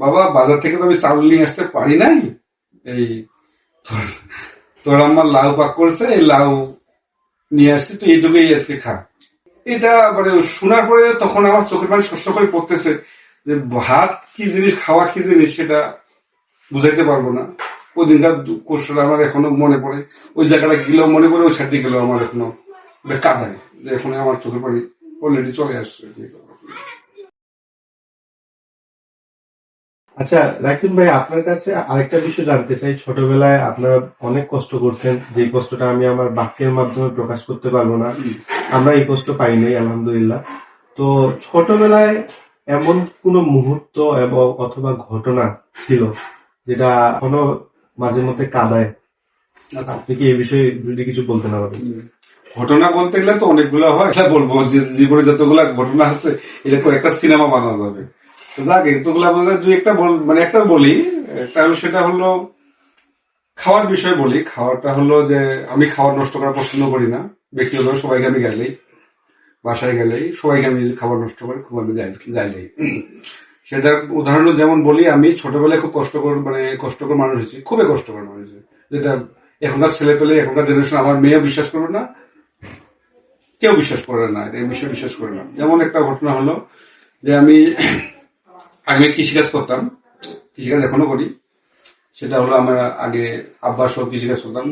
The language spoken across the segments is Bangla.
বাবা বাজার থেকে তো আমি চাউল নিয়ে আসতে পারি নাই, এই তোর আমার লাউ পাক করছে, এই লাউ নিয়ে আসছি, তুই এইটুকুই আজকে খা। এটা মানে শোনার পরে তখন আমার চোখের পানি শস্য করে পড়তেছে যে ভাত কি জিনিস, খাওয়া কি জিনিস সেটা বুঝাইতে পারবো না। ওই দিনকার কোর্সটা আমার এখনো মনে পড়ে, ওই জায়গাটা গেলেও মনে পড়ে, ওই সাইড গেলেও আমার এখনো কাঁদায় যে এখন আমার চোখের পানি অলরেডি চলে আসছে। আচ্ছা রাকিব ভাই, আপনার কাছে আরেকটা বিষয় জানতে চাই। ছোটবেলায় আপনারা অনেক কষ্ট করছেন, যে কষ্টটা আমি আমার বাক্যের মাধ্যমে প্রকাশ করতে পারবো না। আমরা এই কষ্ট পাই নাই আলহামদুলিল্লাহ। তো ছোটবেলায় এমন কোন মুহূর্ত এবং অথবা ঘটনা ছিল যেটা এখনো মাঝে মধ্যে কাঁদায়? আপনি কি এই বিষয়ে যদি কিছু বলতেন আমাদের? ঘটনা বলতে গেলে তো অনেকগুলো হয়, বলবো যে জীবনে যতগুলা ঘটনা আছে এটা একটা সিনেমা বানানো যাবে। তো যাক এতগুলা বলতে দুই একটা মানে একটা বলি। তাহলে সেটা হলো খাওয়ার বিষয় বলি। খাওয়াটা হলো যে আমি খাবার নষ্ট করা পছন্দ করি না। ব্যক্তিগত সবাইকে আমি গেলেই, বাসায় গেলেই সবাইকে আমি খাবার নষ্ট করে খুব আমি যাইলেই সেটার উদাহরণ যেমন বলি, আমি ছোটবেলায় খুব কষ্টকর মানুষ হয়েছি, খুবই কষ্টকর মানুষ হয়েছি, যেটা এখনকার ছেলে পেলে, এখনকার জেনারেশন, আমার মেয়েও বিশ্বাস করবে না, কেউ বিশ্বাস করে না, এই বিষয়ে বিশ্বাস করে না। যেমন একটা ঘটনা হলো যে আমি কৃষিকাজ করতাম, কৃষিকাজ এখনো করি। সেটা হলো আমার আগে আব্বার সব কৃষিকাজ করতাম,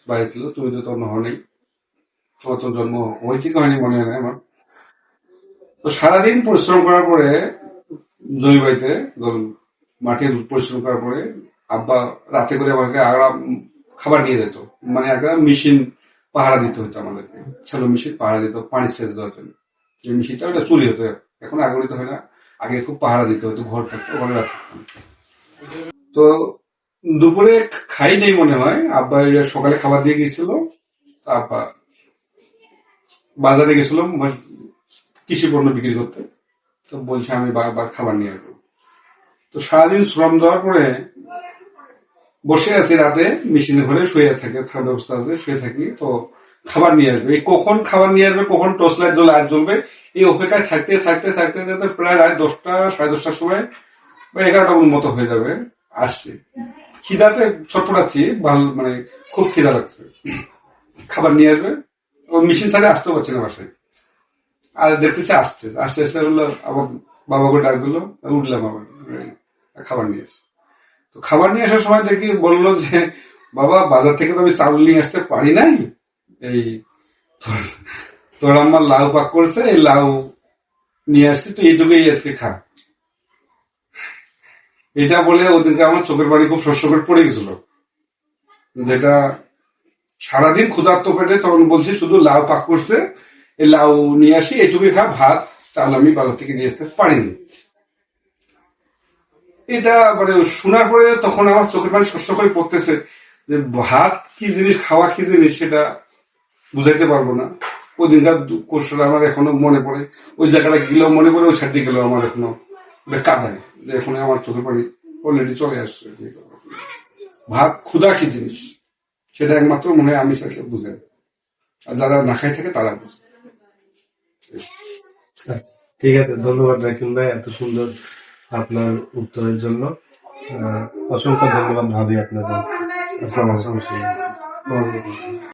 বাইরে ছিল, তুমি তো তখন হয়নি, তোমার তো জন্ম হয়েছে কি হয়নি মনে হয় না আমার। তো সারাদিন পরিশ্রম করার পরে জমি বাড়িতে মাঠে পরিশ্রম করার পরে আব্বা রাতে করে আমাকে খাবার নিয়ে যেত, মানে একটা মেশিন পাহারা দিতে হতো আমাদেরকে, ছেলে মেশিন পাহারা দিত, পানি ছেড়ে দিতে হতো। যে মেশিনটা ওটা চুরি হতো, এখন আগরিত হয় না, আগে খুব পাহারা দিতে হতো, ঘর থাকতো, ঘরে রাখতাম। তো দুপুরে খাই নেই মনে হয়, আব্বা সকালে খাবার দিয়ে গেছিল। আব্বা বাজারে গেছিল কৃষি পণ্য বিক্রি করতে, তো বলছে আমি বারবার খাবার নিয়ে আসবো। তো সারাদিন শ্রম দেওয়ার পরে বসে আছি, রাতে মেশিনের ঘরে শুয়ে থাকি, থাকার ব্যবস্থা আছে, শুয়ে থাকি। তো খাবার নিয়ে আসবে, এই কখন খাবার নিয়ে আসবে, কখন টর্চ লাইট জ্বলবে, এই অপেক্ষায় থাকতে থাকতে থাকতে থাকতে প্রায় রাত 10টা, 10:30টার সময় বা 11টা মতো হয়ে যাবে। আসছে খিদাতে ছটফটাচ্ছি, মানে খুব খিদা লাগছে, খাবার নিয়ে আসবে। ও মেশিন ছাড়ে আসতে পারছে না বাসায়, আর দেখতেছে আসতে আসতে আসতে বললো, আবার বাবাকে ডাক দিলো, উঠলাম আবার, খাবার নিয়ে আসছে। তো খাবার নিয়ে আসার সময় দেখি বললো যে বাবা বাজার থেকে তো আমি চাউল নিয়ে আসতে পারি নাই, এই তোর আমার লাউ পাক করছে, এই লাউ নিয়ে আসছি, তুই এইটুকুই আজকে খা। এটা বলে ওদিনকে আমার চোখের পানি খুব শস্য করে পড়ে গেছিল, যেটা সারাদিন ক্ষুধার্ত পেটে তখন বলছি শুধু লাউ পাক করছে, এই লাউ নিয়ে আসি, এইটুকুই খা, ভাত চাল আমি বাজার থেকে নিয়ে আসতে পারিনি। এটা মানে শোনার পরে তখন আমার চোখের পানি শস্য করে পড়তেছে যে ভাত কি জিনিস, খাওয়া কি জিনিস সেটা বুঝাইতে পারবো না। ওই দিনকার কোর্সটা আমার এখনো মনে পড়ে, ওই জায়গাটা গেলেও মনে পড়ে, ওই সাইড গেলেও আমার এখনো কাঁদায় যে এখন আমার চোখের পানি অলরেডি চলে আসছে। ভাত ক্ষুধা কি জিনিস সেটা একমাত্র মনে হয় আমি চাইলে বুঝে, আর যারা না খাই থাকে তারা বুঝে। ঠিক আছে, ধন্যবাদ রাকিব ভাই এত সুন্দর আপনার উত্তরের জন্য। অসংখ্য ধন্যবাদ ভাবি আপনাদের। আসসালামু আলাইকুম।